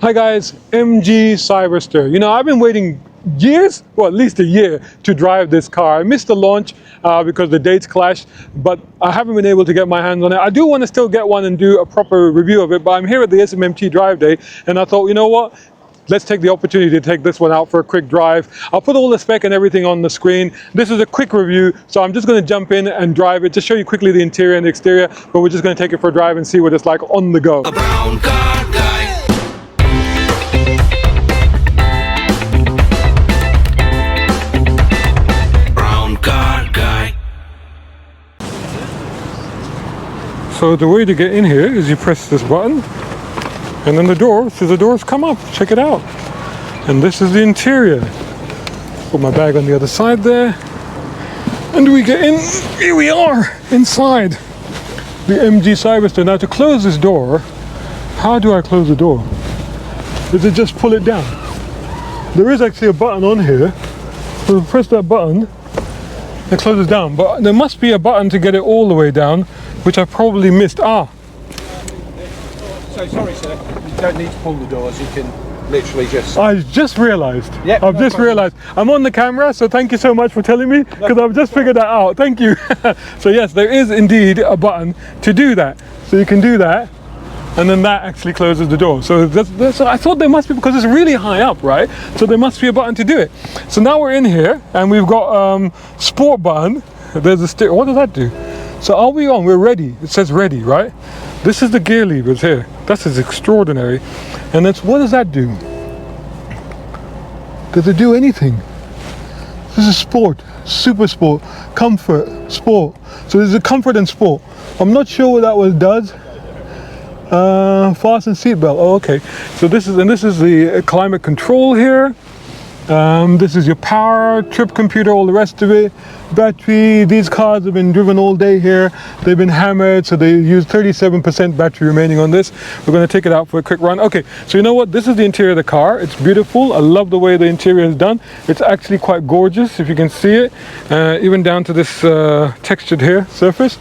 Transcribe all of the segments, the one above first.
Hi guys, MG Cyberster. You know, I've been waiting years, well at least a year, to drive this car. I missed the launch because the dates clashed, but I haven't been able to get my hands on it. I do want to still get one and do a proper review of it, but I'm here at the SMMT Drive Day and I thought, you know what? Let's take the opportunity to take this one out for a quick drive. I'll put all the spec and everything on the screen. This is a quick review, so I'm just going to jump in and drive it, just show you quickly the interior and the exterior, but we're just going to take it for a drive and see what it's like on the go. A brown car guy. Brown car guy. So the way to get in here is you press this button, and then the doors come up. Check it out. And this is the interior. Put my bag on the other side there. And we get in. Here we are inside the MG Cyberster. Now to close this door, how do I close the door? Is it just pull it down? There is actually a button on here. So press that button, it closes down. But there must be a button to get it all the way down, which I probably missed. So sorry sir, you don't need to pull the doors, you can literally just... I just realised. Yep, I've no just problem. realised. I'm on the camera, so thank you so much for telling me, because I've just figured that out. Thank you. So yes, there is indeed a button to do that. So you can do that, and then that actually closes the door. So so I thought there must be, because it's really high up, right? So there must be a button to do it. So now we're in here, and we've got sport button. There's a steer. What does that do? So are we on? We're ready. It says ready, right? This is the gear levers here. That is extraordinary. And that's, what does that do? Does it do anything? This is sport, super sport, comfort, sport. So there's a comfort and sport. I'm not sure what that one does. Fasten seatbelt. Oh, okay. So this is the climate control here. This is your power, trip computer, all the rest of it. Battery, these cars have been driven all day here. They've been hammered, so they use 37% battery remaining on this. We're going to take it out for a quick run. Okay, so you know what? This is the interior of the car. It's beautiful. I love the way the interior is done. It's actually quite gorgeous, if you can see it. Even down to this textured here surface.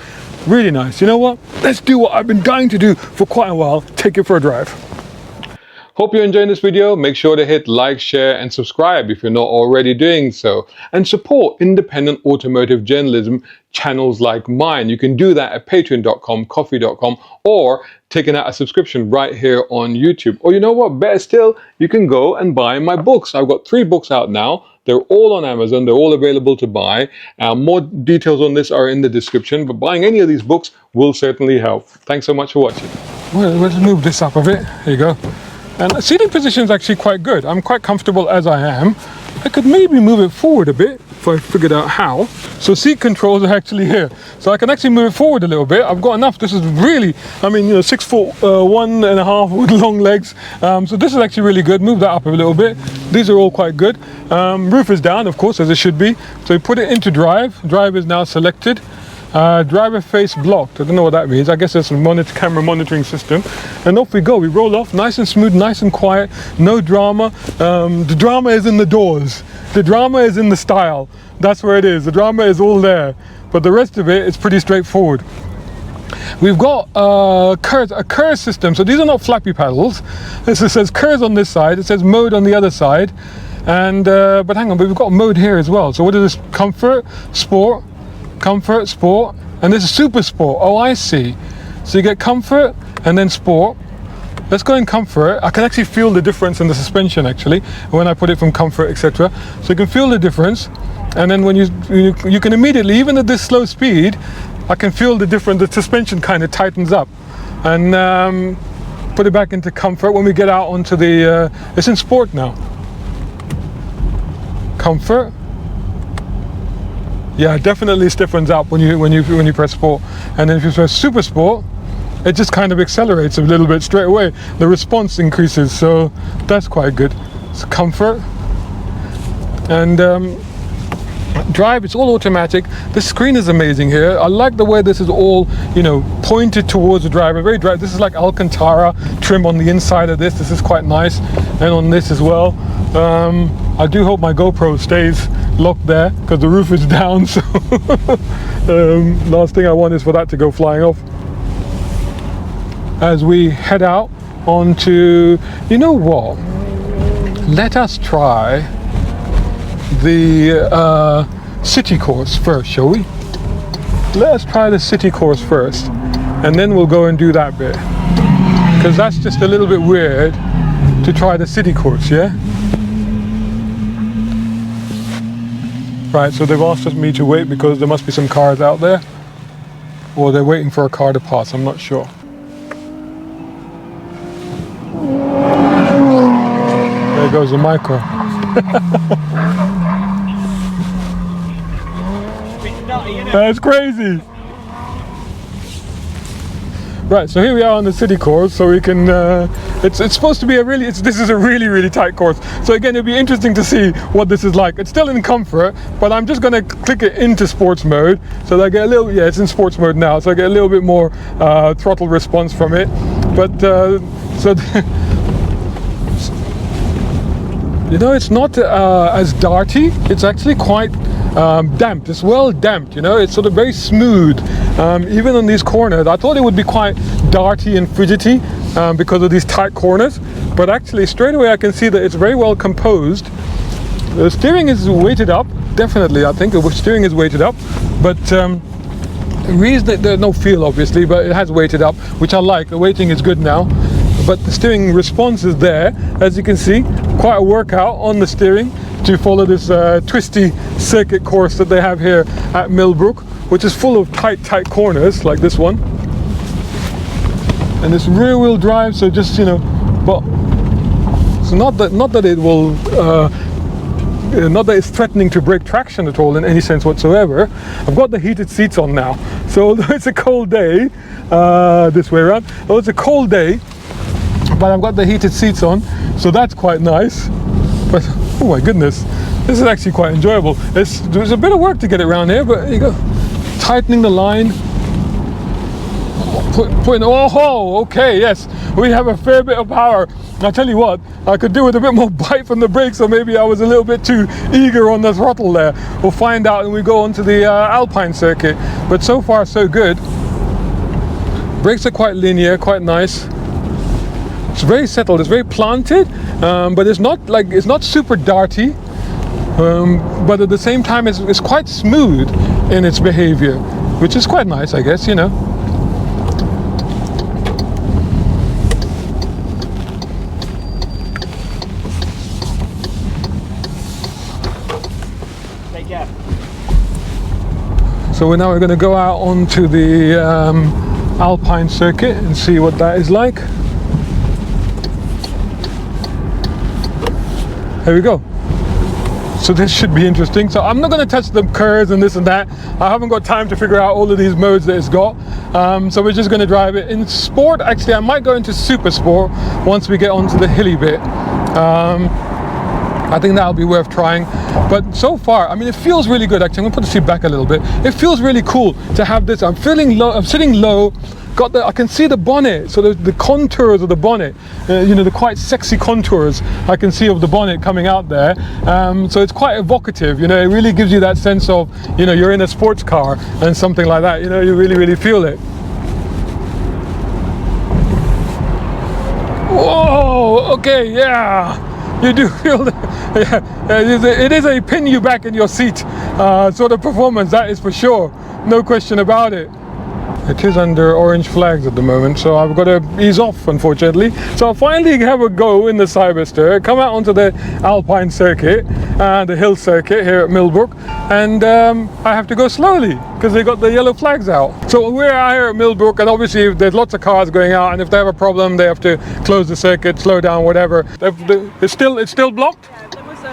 Really nice. You know what? Let's do what I've been dying to do for quite a while. Take it for a drive. Hope you're enjoying this video. Make sure to hit like, share and subscribe if you're not already doing so. And support independent automotive journalism channels like mine. You can do that at patreon.com, coffee.com, or taking out a subscription right here on YouTube. Or you know what, better still, you can go and buy my books. I've got 3 books out now. They're all on Amazon. They're all available to buy. More details on this are in the description, but buying any of these books will certainly help. Thanks so much for watching. Well, let's move this up a bit. Here you go. And the seating position is actually quite good. I'm quite comfortable as I am. I could maybe move it forward a bit if I figured out how. So seat controls are actually here. So I can actually move it forward a little bit. I've got enough. This is really, I mean, you know, 6 foot 1.5 with long legs. So this is actually really good. Move that up a little bit. These are all quite good. Roof is down, of course, as it should be. So we put it into drive. Drive is now selected. Driver face blocked. I don't know what that means. I guess it's a camera monitoring system. And off we go. We roll off nice and smooth, nice and quiet. No drama. The drama is in the doors. The drama is in the style. That's where it is. The drama is all there. But the rest of it is pretty straightforward. We've got a KERS system. So these are not flappy paddles. It says KERS on this side. It says mode on the other side. And but hang on, but we've got mode here as well. So what is this? Comfort, sport, comfort, sport, and this is super sport. Oh, I see. So you get comfort and then sport. Let's go in comfort. I can actually feel the difference in the suspension actually when I put it from comfort, etc. So you can feel the difference, and then when you can immediately, even at this slow speed, I can feel the difference. The suspension kind of tightens up, and put it back into comfort. When we get out onto the, it's in sport now. Comfort. Yeah, it definitely stiffens up when you press sport, and then if you press super sport, it just kind of accelerates a little bit straight away. The response increases, so that's quite good. It's comfort, and drive. It's all automatic. The screen is amazing here. I like the way this is all, you know, pointed towards the driver. Very dry. This is like Alcantara trim on the inside of this. This is quite nice, and on this as well. I do hope my GoPro stays locked there because the roof is down, so last thing I want is for that to go flying off. As we head out onto, you know what? Let us try the city course first, shall we? Let us try the city course first, and then we'll go and do that bit. Because that's just a little bit weird to try the city course, yeah? Right, so they've asked me to wait because there must be some cars out there. Or they're waiting for a car to pass, I'm not sure. There goes the micro. That's crazy. Right, so here we are on the city course, so we can, it's supposed to be this is a really tight course. So again, it'll be interesting to see what this is like. It's still in comfort, but I'm just gonna click it into sports mode, so that I get a little, yeah, it's in sports mode now, so I get a little bit more throttle response from it. But, so, you know, it's not as darty, it's actually quite damped. It's well damped, you know, it's sort of very smooth. Even on these corners, I thought it would be quite darty and fidgety because of these tight corners, but actually straight away I can see that it's very well composed. The steering is weighted up, definitely. I think the steering is weighted up, but the reason that there's no feel obviously, but it has weighted up, which I like. The weighting is good now, but the steering response is there, as you can see. Quite a workout on the steering to follow this twisty circuit course that they have here at Millbrook, which is full of tight corners like this one. And it's rear wheel drive, so just, you know, but it's not that it will not that it's threatening to break traction at all in any sense whatsoever. I've got the heated seats on now, so although it's a cold day, this way around, although it's a cold day, but I've got the heated seats on, so that's quite nice. But oh my goodness, this is actually quite enjoyable. There's a bit of work to get it around here, but you go tightening the line, oh, okay, yes, we have a fair bit of power. I tell you what, I could do with a bit more bite from the brakes, or maybe I was a little bit too eager on the throttle there. We'll find out when we go onto the Alpine circuit, but so far so good. Brakes are quite linear, quite nice. It's very settled, it's very planted, but it's not super darty, but at the same time it's quite smooth in its behavior, which is quite nice, I guess, you know. So now we're going to go out onto the Alpine circuit and see what that is like. There we go. So this should be interesting. So I'm not going to touch the curves and this and that. I haven't got time to figure out all of these modes that it's got. So we're just going to drive it in sport. Actually, I might go into super sport once we get onto the hilly bit. I think that'll be worth trying. But so far, I mean, it feels really good. Actually, I'm going to put the seat back a little bit. It feels really cool to have this. I'm feeling low. I'm sitting low. I can see the bonnet, so the contours of the bonnet, you know, the quite sexy contours I can see of the bonnet coming out there. So it's quite evocative, you know, it really gives you that sense of, you know, you're in a sports car and something like that, you know, you really feel it. Whoa, okay, yeah. You do feel that, yeah, it is a pin you back in your seat sort of performance, that is for sure, no question about it. It is under orange flags at the moment, so I've got to ease off, unfortunately. So I'll finally have a go in the Cyberster, come out onto the Alpine circuit, the hill circuit here at Millbrook, and I have to go slowly because they got the yellow flags out. So we're out here at Millbrook, and obviously there's lots of cars going out, and if they have a problem, they have to close the circuit, slow down, whatever. It's still blocked? Yeah, there was a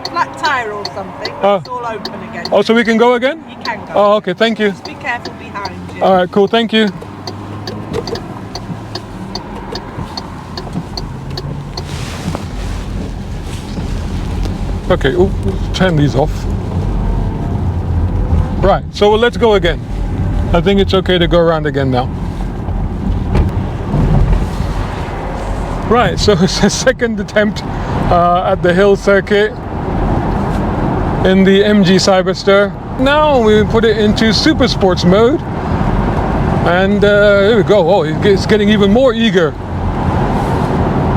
flat tyre or something, but it's all open again. Oh, so we can go again? You can go. Oh, okay, thank you. Just be careful behind you. All right, cool, thank you. Okay, turn these off. Right, so let's go again. I think it's okay to go around again now. Right, so it's a second attempt at the hill circuit in the MG Cyberster. Now we put it into super sports mode. And here we go. Oh, it's getting even more eager.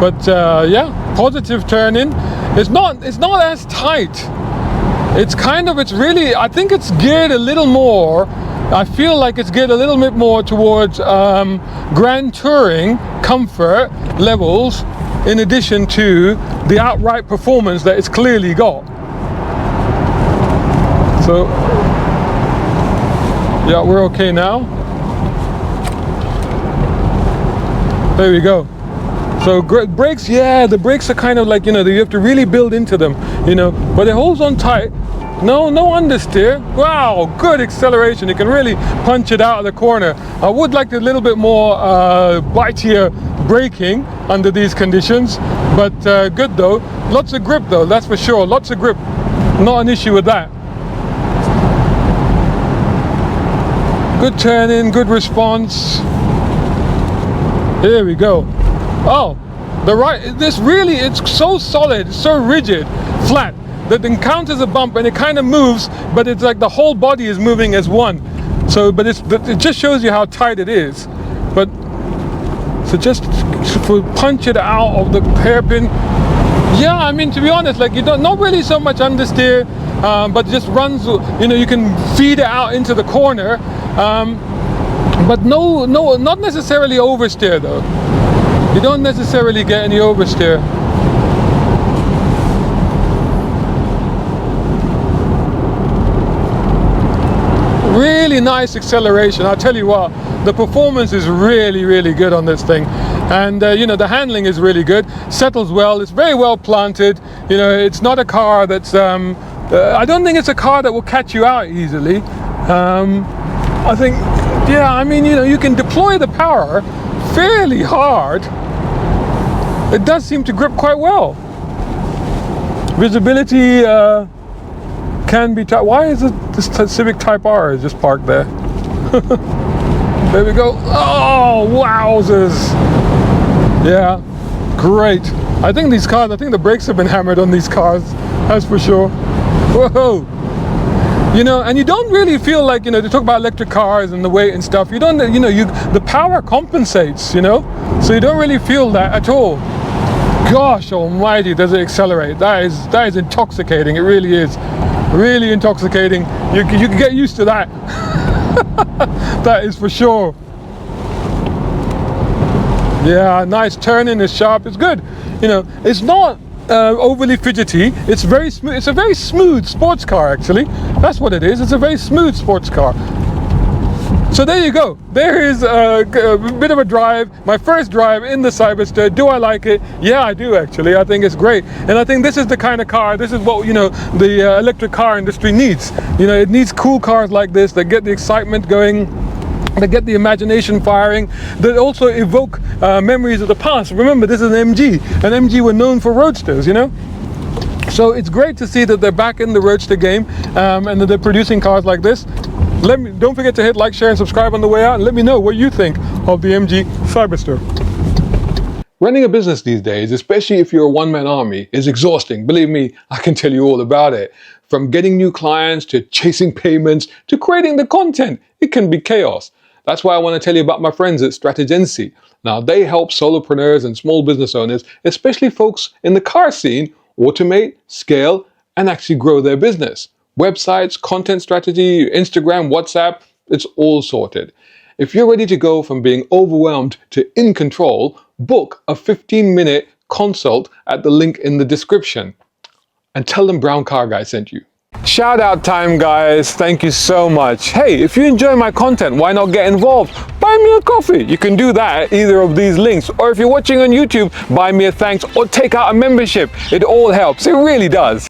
But yeah, positive turn in. It's not as tight. It's really, I think it's geared a little more. I feel like it's geared a little bit more towards grand touring comfort levels, in addition to the outright performance that it's clearly got. So yeah, we're okay now. There we go. So brakes, yeah, the brakes are kind of like, you know, you have to really build into them, you know, but it holds on tight. No understeer. Wow, good acceleration. You can really punch it out of the corner. I would like a little bit more bitier braking under these conditions, but good though. Lots of grip though, that's for sure. Lots of grip. Not an issue with that. Good turn in, good response. Here we go. Oh, it's so solid, it's so rigid, flat, that it encounters a bump and it kind of moves, but it's like the whole body is moving as one. So, but it just shows you how tight it is. But, so just punch it out of the hairpin. Yeah, I mean, to be honest, like not really so much understeer, but just runs, you know, you can feed it out into the corner. But no, not necessarily oversteer though. You don't necessarily get any oversteer. Really nice acceleration. I'll tell you what, the performance is really, really good on this thing. And you know, the handling is really good. Settles well. It's very well planted. You know, it's not a car that's, I don't think it's a car that will catch you out easily. I think, yeah, I mean, you know, you can deploy the power fairly hard. It does seem to grip quite well. Visibility can be tight. Why is this Civic Type R is just parked there? There we go. Oh, wowzers. Yeah, great. I think the brakes have been hammered on these cars. That's for sure. Whoa. You know, and you don't really feel like, you know, they talk about electric cars and the weight and stuff. You don't, you know, the power compensates, you know, so you don't really feel that at all. Gosh almighty, does it accelerate. That is intoxicating. It really is. Really intoxicating. You can get used to that. That is for sure. Yeah, nice turning is sharp. It's good. You know, it's not overly fidgety. It's very smooth. It's a very smooth sports car, actually. That's what it is. It's a very smooth sports car. So there you go. There is a bit of a drive. My first drive in the Cyberster. Do I like it? Yeah, I do actually. I think it's great. And I think this is the kind of car, this is what, you know, the electric car industry needs. You know, it needs cool cars like this that get the excitement going, that get the imagination firing, that also evoke memories of the past. Remember, this is an MG, and MG were known for roadsters, you know? So it's great to see that they're back in the roadster game, and that they're producing cars like this. Don't forget to hit like, share, and subscribe on the way out, and let me know what you think of the MG Cyberster. Running a business these days, especially if you're a one-man army, is exhausting. Believe me, I can tell you all about it. From getting new clients, to chasing payments, to creating the content, it can be chaos. That's why I want to tell you about my friends at Strategency. Now, they help solopreneurs and small business owners, especially folks in the car scene, automate, scale, and actually grow their business. Websites, content strategy, Instagram, WhatsApp, it's all sorted. If you're ready to go from being overwhelmed to in control, book a 15-minute consult at the link in the description. And tell them Brown Car Guy sent you. Shout out time, guys. Thank you so much. Hey, if you enjoy my content, why not get involved? Buy me a coffee. You can do that at either of these links. Or if you're watching on YouTube, buy me a thanks or take out a membership. It all helps. It really does.